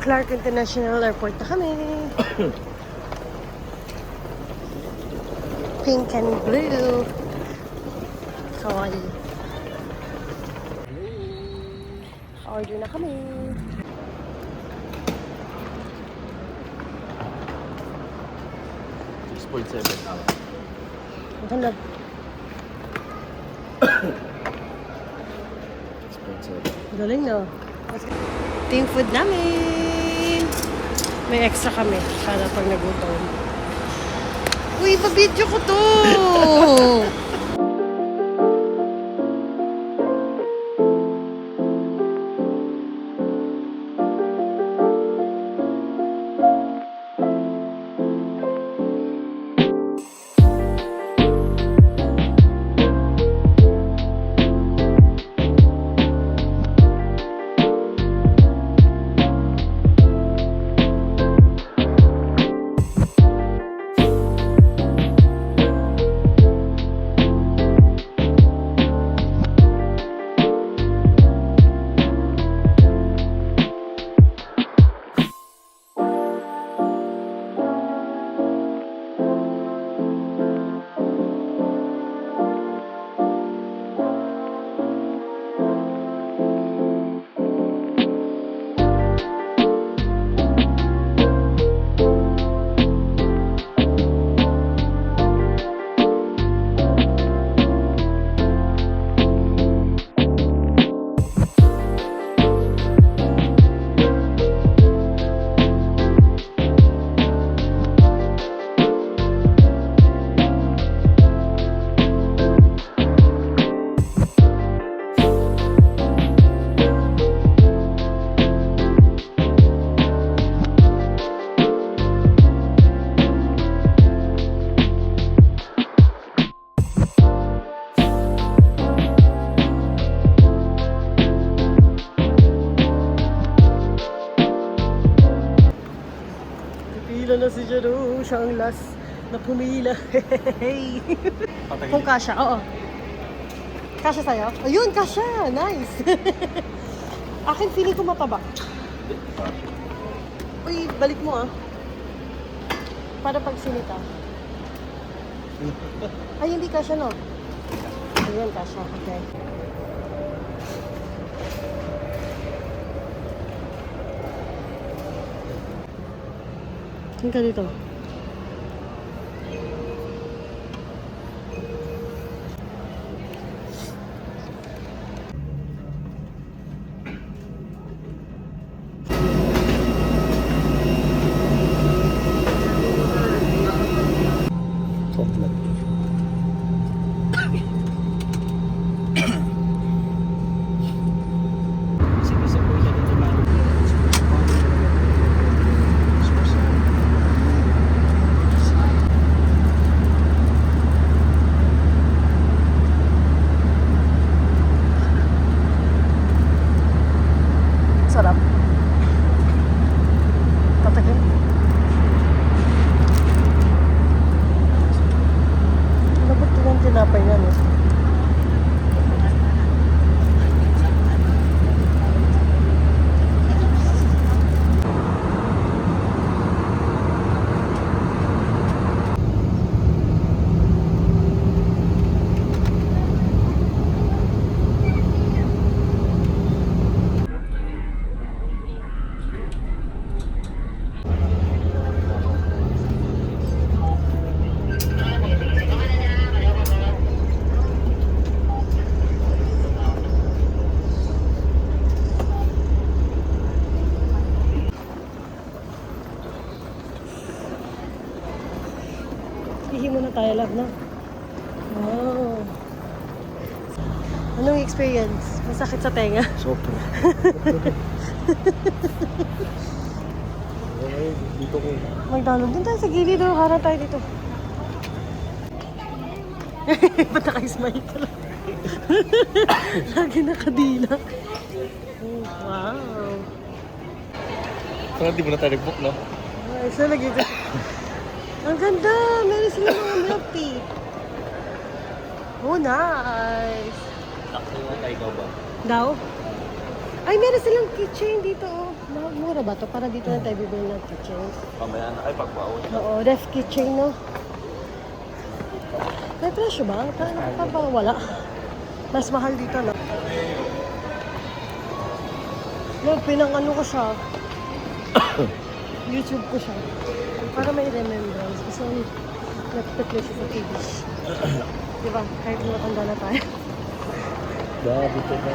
Clark International Airport na kami. Pink and blue. Kawaii. Order na kami. 6.7 hours. Ang ganda. 6.7. Galing, no? Ito yung food namin. May extra kami para pag nagutom. Uy, pa-video ko to! Pila na si Jaro. Siya ang last na pumila. Hey! Kung kasha, oo. Kasha sa'yo? Ayun, kasha! Nice! Akin feeling ko mataba. Uy, balik mo ah. Para pag sinita. Ay, hindi kasha no? Ayun, kasha. Okay. Saan ka dito? Sarap. Tatagin. Ano ba ito yung tinapay niya, no? Hihi muna tayo, love, na. Wow. Anong experience? Masakit sa tenga? Sobra. Okay, dito ko. McDonald's. Doon tayo sa gilid, oh. Harap tayo dito. Ba't naka-smile ka lang? Lagi nakadila. Oh, wow. Parang di mo na tayo nag-book, no? Ay, saan lagi ito? Ang ganda! Meron sila mga milk tea. Oh, nice! Takto nga tayo ba? Daw? Ay, meron silang kitchen dito, oh. Mura ba to? Para dito na tayo bibili ng kitchen. Mamaya na. Ay, pagbaon. Oo, ref kitchen, no? May presyo ba? Parang wala. Mas mahal dito, no? No, pinang-ano ko siya. YouTube ko siya. Para may remembrance. Kasi nagpipli siya sa TV. Diba? Kahit matanda na tayo. Grabe ito na.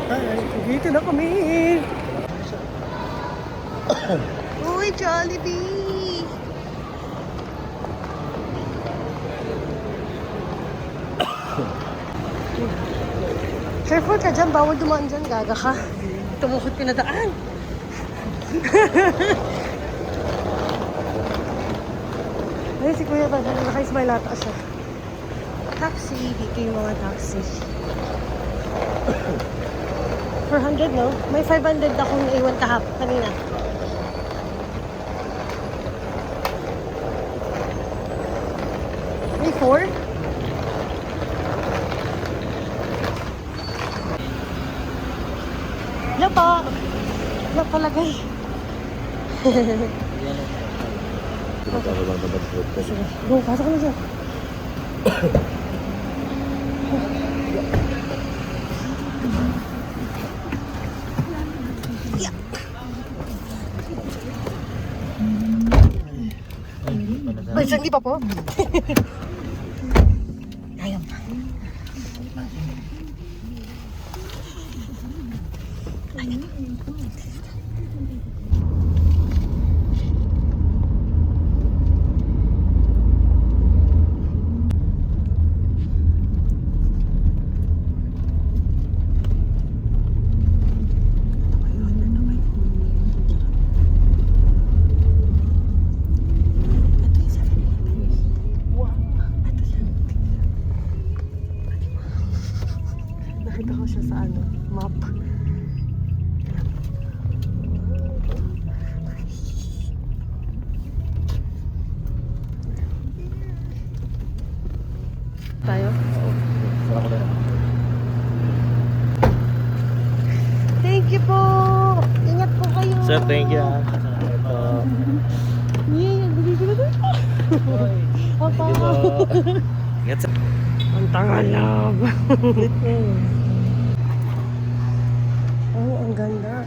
Ay, dito na kami! Uy, Jollibee! Careful ka dyan, bawal dumaan dyan, gaga ka. Tumukot ka na daan. Ay, si Kuya ba, naka-smile ata siya. Taxi, dito yung mga taxi. 400, no? May 500 akong naiwan kanina. May 4? Wala pa. Wala palagay. Pinagkakaroon lang naman po. Sige. Go, pasok ka na dyan. Ay, hindi pa po. Ayun. Nakita ko siya sa map. Tayo? Sarap ko na. Thank you po! Ingat po kayo! Sir, thank you. Yeah, bigay ko na doon. Opo. Ingat sa... Ang tangalab. Oh, ang ganda.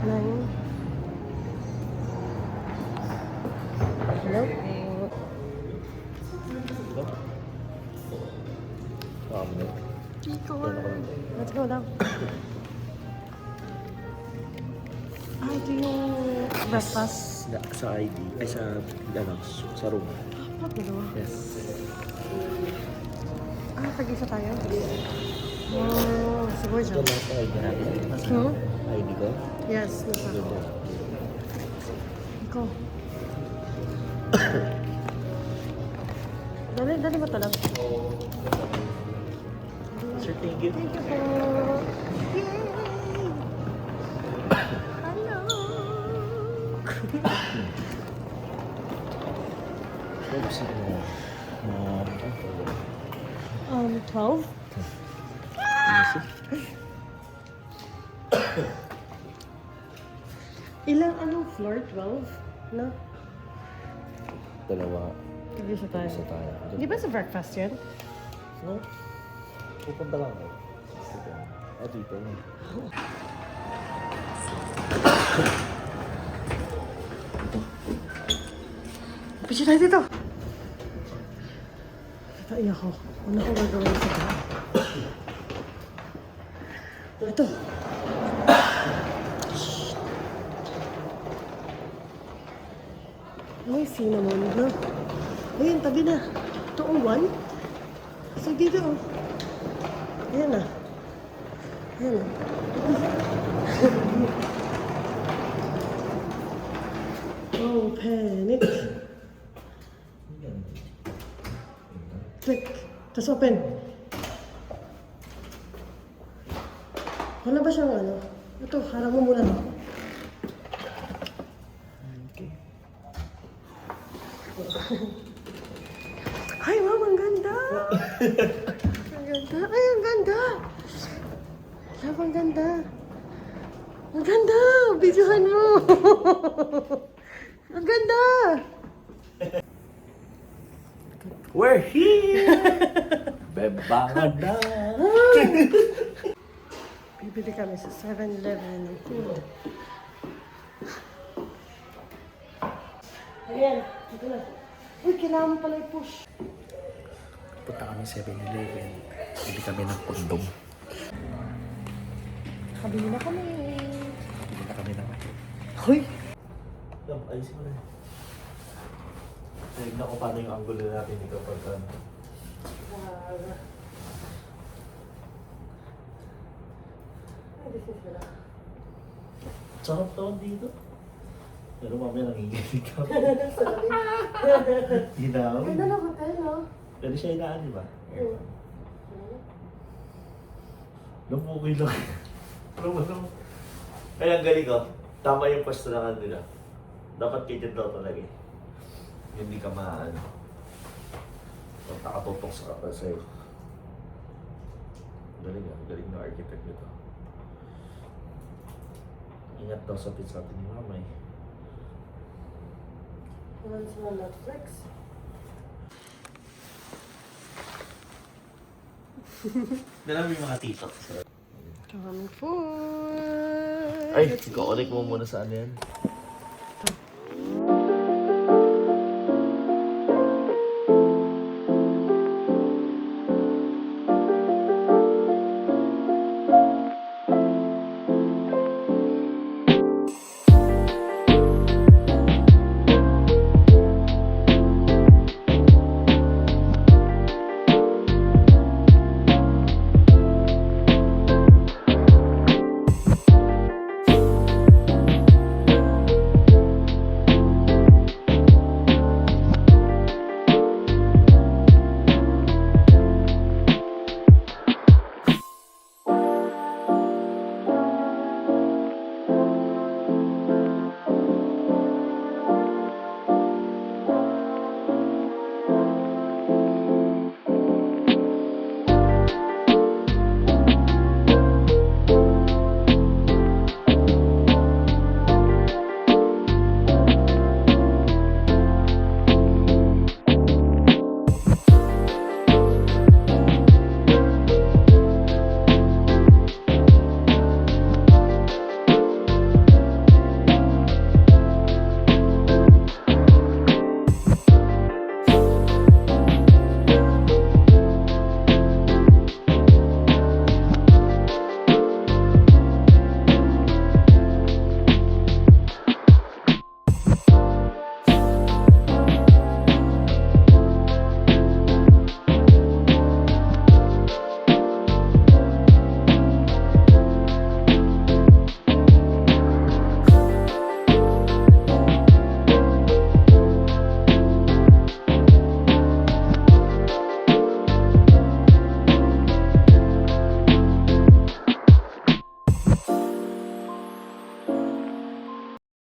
Nine. Hello? Chico. Let's go daw. Ito yung breakfast. Sa ID. Ay, sa room. Dalawa. Yes. Tag-isa tayo? Oh, siguro Ito dyan. lang sa ID natin. Nasa Hmm? ID ko. Yes, nasa ako. Ikaw. Dali mo talag. Sir, thank you. Thank you po. Yay! Hello! Oops. 12? Anong floor? 12? No? Dalawa. Tag-isa tayo. Isa tayo. Di ba sa breakfast yan? No? Pupunta lang ako. Dito. Picture tayo dito! Ay ako. Ano ko gagawin sa ito? Ito. May cinnamon na. Ayun, tabi na. Ito ang one. So dito oh. Ayan na. Ayan na. Oh, panic. Click. Tapos open. Wala ba siyang ano? Ito, harap mo muna. Okay. Ay, ma'am, ang ganda! Ang ganda. Ay, ang ganda! Love, ang ganda. Ang ganda! Videohan mo! Ang ganda! We're here! Bebangan na! Bibili kami sa 7-Eleven ng food. Ayan, ito na. Uy, kailangan mo pala i-push. Punta kami 7-Eleven. Bili kami ng kondom. Kabili na kami. Bili na kami ng... Hoy! Love, ayos mo na. Tignan ko paano yung angulo natin dito pag ano. Sarap naman dito. Pero mamaya nanginginig ka. Ginaw. Ganda na hotel, no? Pwede siya inaan, di ba? Lumukoy lang. Lumulong. Kaya ang galing ko, tama yung pwesto na kanila. Dapat kitchen daw talaga eh. Hindi ka maano. Huwag nakatutok sa kapal sa'yo. Galing ah, galing na architect nito. Ingat daw sa pizza atin ni Mama eh. Wala sila Netflix. Dala mo yung mga tito. Daming food! Ay, ikaw ulit mo muna sa ano yan.